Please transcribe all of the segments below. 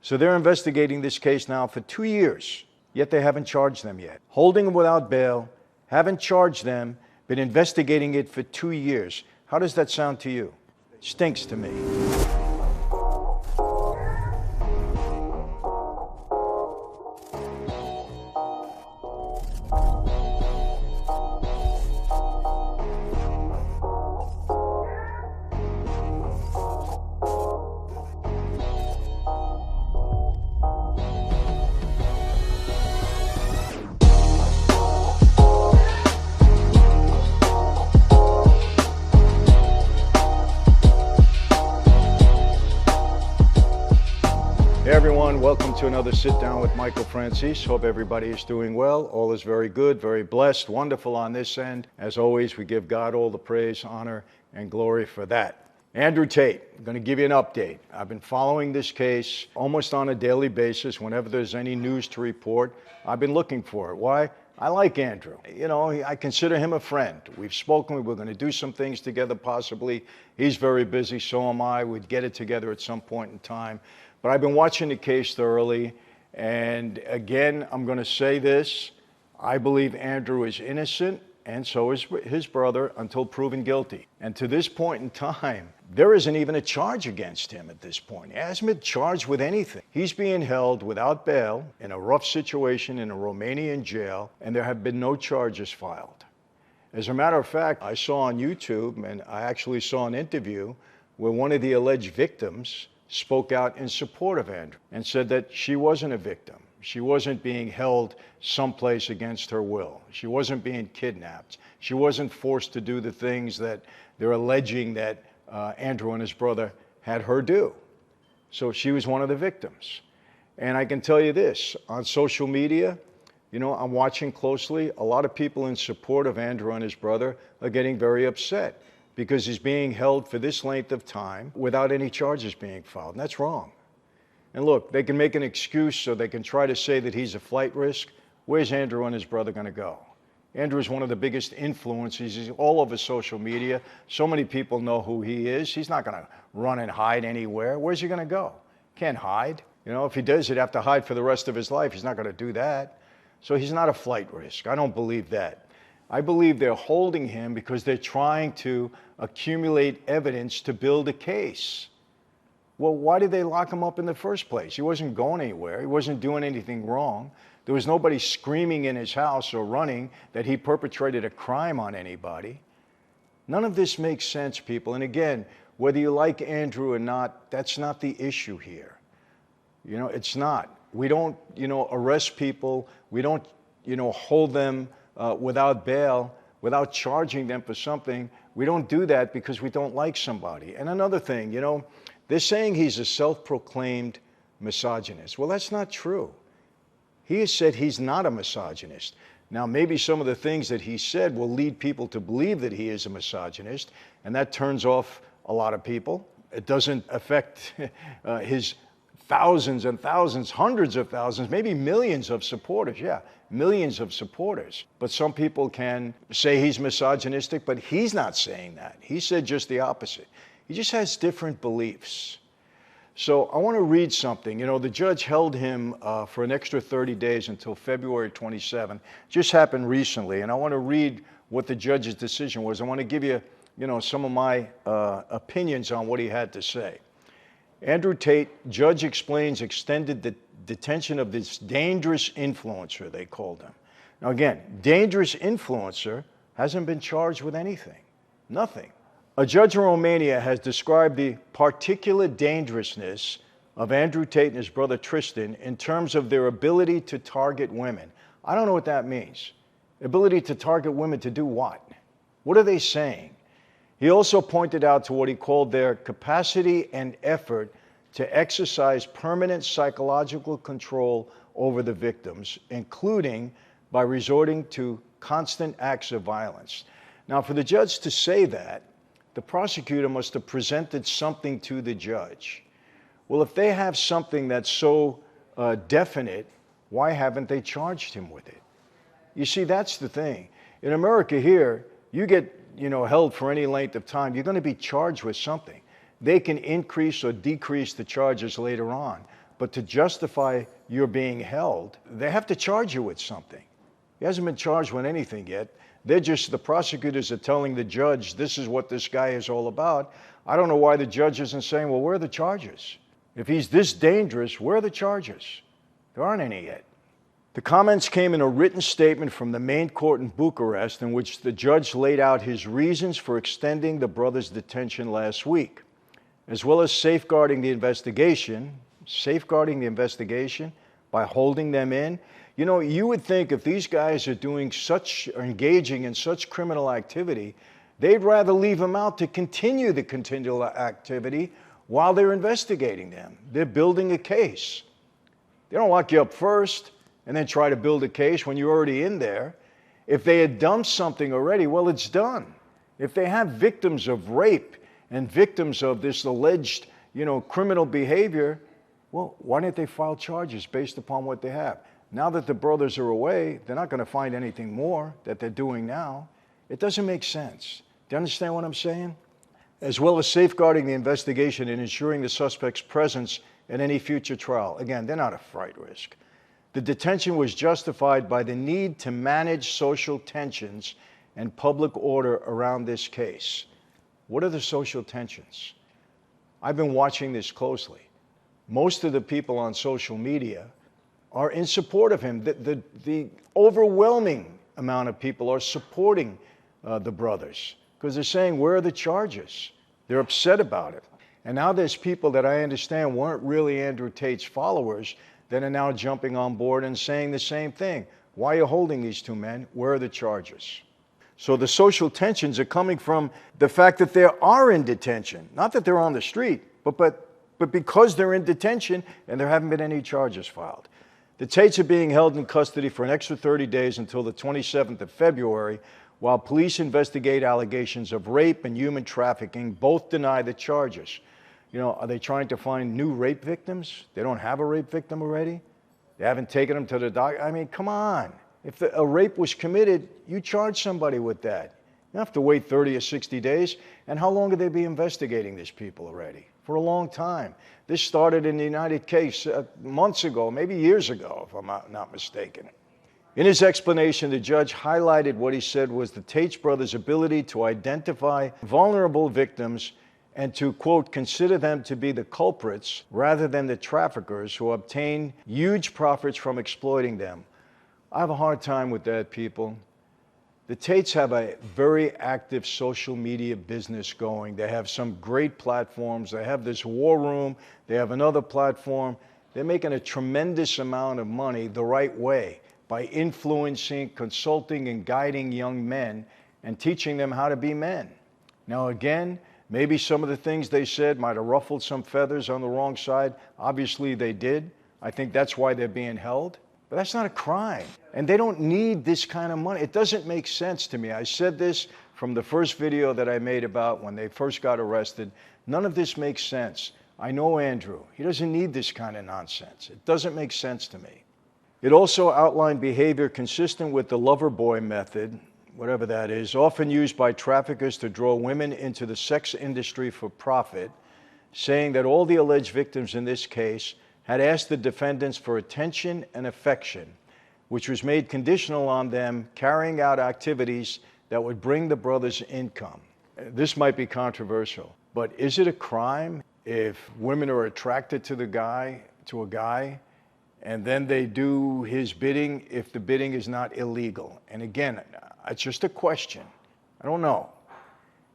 So they're investigating this case now for 2 years, yet they haven't charged them yet. Holding them without bail, haven't charged them, been investigating it for 2 years. How does that sound to you? Stinks to me. Hey everyone, welcome to another Sit Down with Michael Franzese. Hope everybody is doing well. All is very good, very blessed, wonderful on this end. As always, we give God all the praise, honor, and glory for that. Andrew Tate, I'm going to give you an update. I've been following this case almost on a daily basis. Whenever there's any news to report, I've been looking for it. Why? I like Andrew. You know, I consider him a friend. We've spoken, we're going to do some things together possibly. He's very busy, so am I. We'd get it together at some point in time. But I've been watching the case thoroughly, and again, I'm going to say this. I believe Andrew is innocent, and so is his brother, until proven guilty. And to this point in time, there isn't even a charge against him at this point. He hasn't been charged with anything. He's being held without bail in a rough situation in a Romanian jail, and there have been no charges filed. As a matter of fact, I saw on YouTube, and I actually saw an interview where one of the alleged victims spoke out in support of Andrew and said that she wasn't a victim. She wasn't being held someplace against her will. She wasn't being kidnapped. She wasn't forced to do the things that they're alleging that Andrew and his brother had her do. So she was one of the victims. And I can tell you this, on social media, you know, I'm watching closely. A lot of people in support of Andrew and his brother are getting very upset because he's being held for this length of time without any charges being filed, and that's wrong. And look, they can make an excuse so they can try to say that he's a flight risk. Where's Andrew and his brother gonna go? Andrew is one of the biggest influencers. He's all over social media. So many people know who he is. He's not gonna run and hide anywhere. Where's he gonna go? Can't hide. You know, if he does, he'd have to hide for the rest of his life. He's not gonna do that. So he's not a flight risk. I don't believe that. I believe they're holding him because they're trying to accumulate evidence to build a case. Well, why did they lock him up in the first place? He wasn't going anywhere. He wasn't doing anything wrong. There was nobody screaming in his house or running that he perpetrated a crime on anybody. None of this makes sense, people. And again, whether you like Andrew or not, that's not the issue here. You know, it's not. We don't, arrest people. We don't, hold them without bail, without charging them for something. We don't do that because we don't like somebody. And another thing, they're saying he's a self-proclaimed misogynist. Well, that's not true. He has said he's not a misogynist. Now, maybe some of the things that he said will lead people to believe that he is a misogynist, and that turns off a lot of people. It doesn't affect his thousands and thousands, hundreds of thousands, maybe millions of supporters. Yeah, millions of supporters. But some people can say he's misogynistic, but he's not saying that. He said just the opposite. He just has different beliefs. So I want to read something. The judge held him for an extra 30 days until February 27. Just happened recently, and I want to read what the judge's decision was. I want to give you, some of my opinions on what he had to say. Andrew Tate, judge explains extended the detention of this dangerous influencer, they called him. Now again, dangerous influencer hasn't been charged with anything, nothing. A judge in Romania has described the particular dangerousness of Andrew Tate and his brother Tristan in terms of their ability to target women. I don't know what that means. Ability to target women to do what? What are they saying? He also pointed out to what he called their capacity and effort to exercise permanent psychological control over the victims, including by resorting to constant acts of violence. Now, for the judge to say that, the prosecutor must have presented something to the judge. Well, if they have something that's so definite, why haven't they charged him with it? You see, that's the thing. In America here, you get held for any length of time, you're going to be charged with something. They can increase or decrease the charges later on. But to justify your being held, they have to charge you with something. He hasn't been charged with anything yet. The prosecutors are telling the judge, this is what this guy is all about. I don't know why the judge isn't saying, well, where are the charges? If he's this dangerous, where are the charges? There aren't any yet. The comments came in a written statement from the main court in Bucharest in which the judge laid out his reasons for extending the brothers' detention last week, as well as safeguarding the investigation by holding them in. You know, you would think if these guys are engaging in such criminal activity, they'd rather leave them out to continue the continual activity while they're investigating them. They're building a case. They don't lock you up first and then try to build a case when you're already in there. If they had done something already, well, it's done. If they have victims of rape and victims of this alleged, criminal behavior, well, why didn't they file charges based upon what they have? Now that the brothers are away, they're not going to find anything more that they're doing now. It doesn't make sense. Do you understand what I'm saying? As well as safeguarding the investigation and ensuring the suspect's presence in any future trial. Again, they're not a flight risk. The detention was justified by the need to manage social tensions and public order around this case. What are the social tensions? I've been watching this closely. Most of the people on social media are in support of him. The overwhelming amount of people are supporting the brothers because they're saying, where are the charges? They're upset about it. And now there's people that I understand weren't really Andrew Tate's followers that are now jumping on board and saying the same thing. Why are you holding these two men? Where are the charges? So the social tensions are coming from the fact that they are in detention. Not that they're on the street, but because they're in detention and there haven't been any charges filed. The Tates are being held in custody for an extra 30 days until the 27th of February, while police investigate allegations of rape and human trafficking. Both deny the charges. Are they trying to find new rape victims? They don't have a rape victim already? They haven't taken them to the doctor? I mean, come on. If a rape was committed, you charge somebody with that. You don't have to wait 30 or 60 days. And how long have they been investigating these people already? For a long time. This started in the United States months ago, maybe years ago, if I'm not mistaken. In his explanation, the judge highlighted what he said was the Tate brothers' ability to identify vulnerable victims and to, quote, consider them to be the culprits rather than the traffickers who obtain huge profits from exploiting them. I have a hard time with that, people. The Tates have a very active social media business going. They have some great platforms. They have this war room. They have another platform. They're making a tremendous amount of money the right way by influencing, consulting, and guiding young men and teaching them how to be men. Now, again, maybe some of the things they said might have ruffled some feathers on the wrong side. Obviously, they did. I think that's why they're being held. But that's not a crime. And they don't need this kind of money. It doesn't make sense to me. I said this from the first video that I made about when they first got arrested. None of this makes sense. I know Andrew. He doesn't need this kind of nonsense. It doesn't make sense to me. It also outlined behavior consistent with the Loverboy method, whatever that is, often used by traffickers to draw women into the sex industry for profit, saying that all the alleged victims in this case had asked the defendants for attention and affection, which was made conditional on them carrying out activities that would bring the brothers income. This might be controversial, but is it a crime if women are attracted to a guy, and then they do his bidding if the bidding is not illegal? And again, it's just a question. I don't know.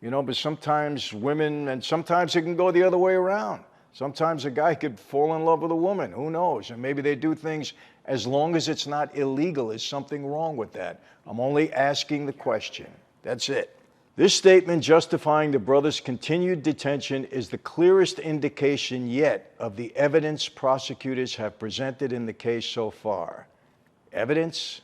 But sometimes women, and sometimes it can go the other way around. Sometimes a guy could fall in love with a woman. Who knows? And maybe they do things as long as it's not illegal. Is something wrong with that? I'm only asking the question. That's it. This statement justifying the brothers' continued detention is the clearest indication yet of the evidence prosecutors have presented in the case so far. Evidence?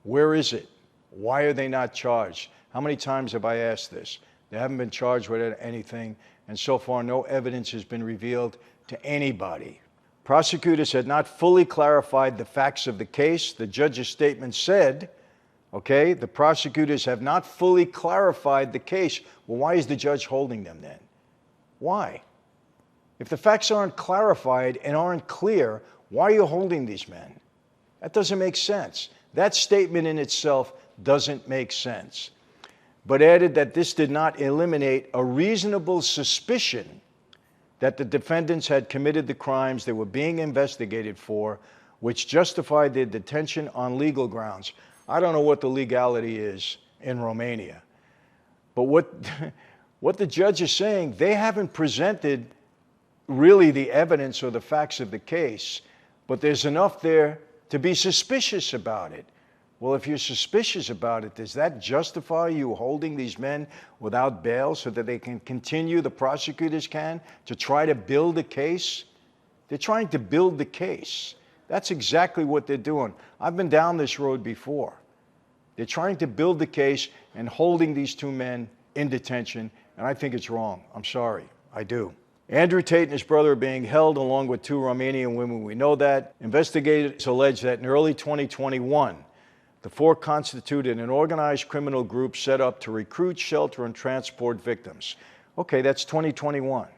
Where is it? Why are they not charged? How many times have I asked this? They haven't been charged with anything, and so far no evidence has been revealed to anybody. Prosecutors had not fully clarified the facts of the case. The judge's statement said, the prosecutors have not fully clarified the case. Well, why is the judge holding them then? Why? If the facts aren't clarified and aren't clear, why are you holding these men? That doesn't make sense. That statement in itself doesn't make sense. But added that this did not eliminate a reasonable suspicion that the defendants had committed the crimes they were being investigated for, which justified their detention on legal grounds. I don't know what the legality is in Romania. But what the judge is saying, they haven't presented really the evidence or the facts of the case, but there's enough there to be suspicious about it. Well, if you're suspicious about it, does that justify you holding these men without bail so that they can continue, the prosecutors can, to try to build a case? They're trying to build the case. That's exactly what they're doing. I've been down this road before. They're trying to build the case and holding these two men in detention, and I think it's wrong. I'm sorry. I do. Andrew Tate and his brother are being held along with two Romanian women. We know that. Investigators allege that in early 2021, the four constituted an organized criminal group set up to recruit, shelter, and transport victims. Okay, that's 2021.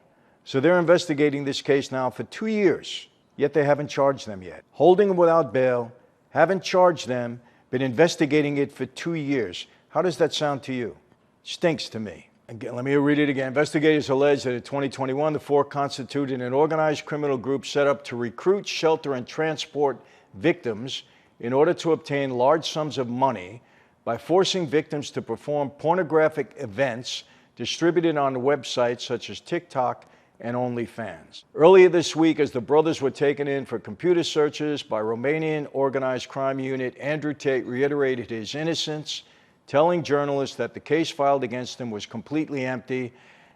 So they're investigating this case now for 2 years, yet they haven't charged them yet. Holding them without bail, haven't charged them, been investigating it for 2 years. How does that sound to you? Stinks to me. Again, let me read it again. Investigators allege that in 2021, the four constituted an organized criminal group set up to recruit, shelter, and transport victims in order to obtain large sums of money by forcing victims to perform pornographic events distributed on websites such as TikTok and OnlyFans. Earlier this week, as the brothers were taken in for computer searches by Romanian organized crime unit, Andrew Tate reiterated his innocence, telling journalists that the case filed against him was completely empty.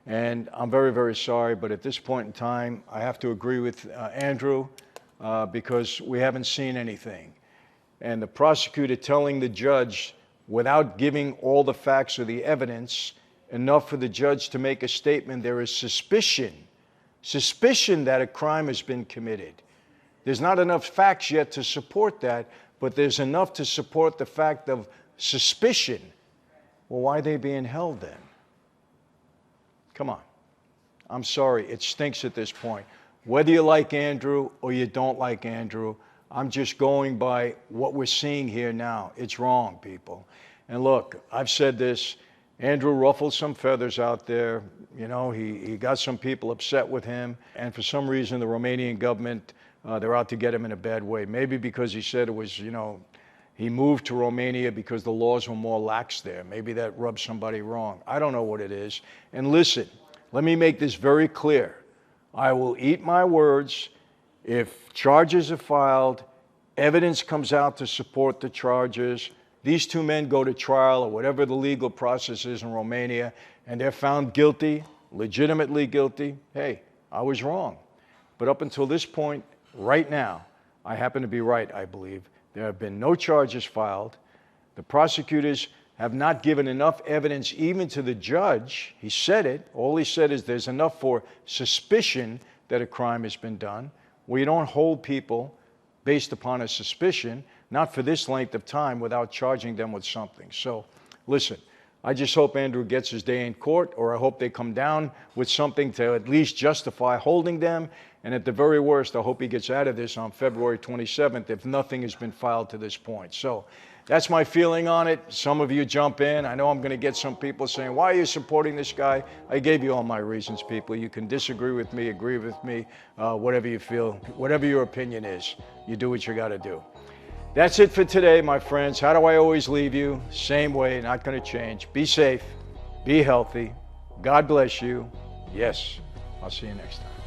And I'm very, very sorry, but at this point in time, I have to agree with Andrew because we haven't seen anything. And the prosecutor telling the judge, without giving all the facts or the evidence, enough for the judge to make a statement, there is suspicion that a crime has been committed. There's not enough facts yet to support that, but there's enough to support the fact of suspicion. Well, why are they being held then? Come on. I'm sorry, it stinks at this point. Whether you like Andrew or you don't like Andrew, I'm just going by what we're seeing here now. It's wrong, people. And look, I've said this, Andrew ruffled some feathers out there. You know, he got some people upset with him. And for some reason, the Romanian government, they're out to get him in a bad way. Maybe because he said it was, you know, he moved to Romania because the laws were more lax there. Maybe that rubbed somebody wrong. I don't know what it is. And listen, let me make this very clear. I will eat my words. If charges are filed, evidence comes out to support the charges, these two men go to trial or whatever the legal process is in Romania, and they're found guilty, legitimately guilty, hey, I was wrong. But up until this point, right now, I happen to be right, I believe. There have been no charges filed. The prosecutors have not given enough evidence even to the judge. He said it. All he said is there's enough for suspicion that a crime has been done. We don't hold people based upon a suspicion, not for this length of time, without charging them with something. So, listen, I just hope Andrew gets his day in court, or I hope they come down with something to at least justify holding them. And at the very worst, I hope he gets out of this on February 27th if nothing has been filed to this point. So that's my feeling on it. Some of you jump in. I know I'm going to get some people saying, why are you supporting this guy? I gave you all my reasons, people. You can disagree with me, agree with me, whatever you feel, whatever your opinion is. You do what you got to do. That's it for today, my friends. How do I always leave you? Same way, not going to change. Be safe. Be healthy. God bless you. Yes, I'll see you next time.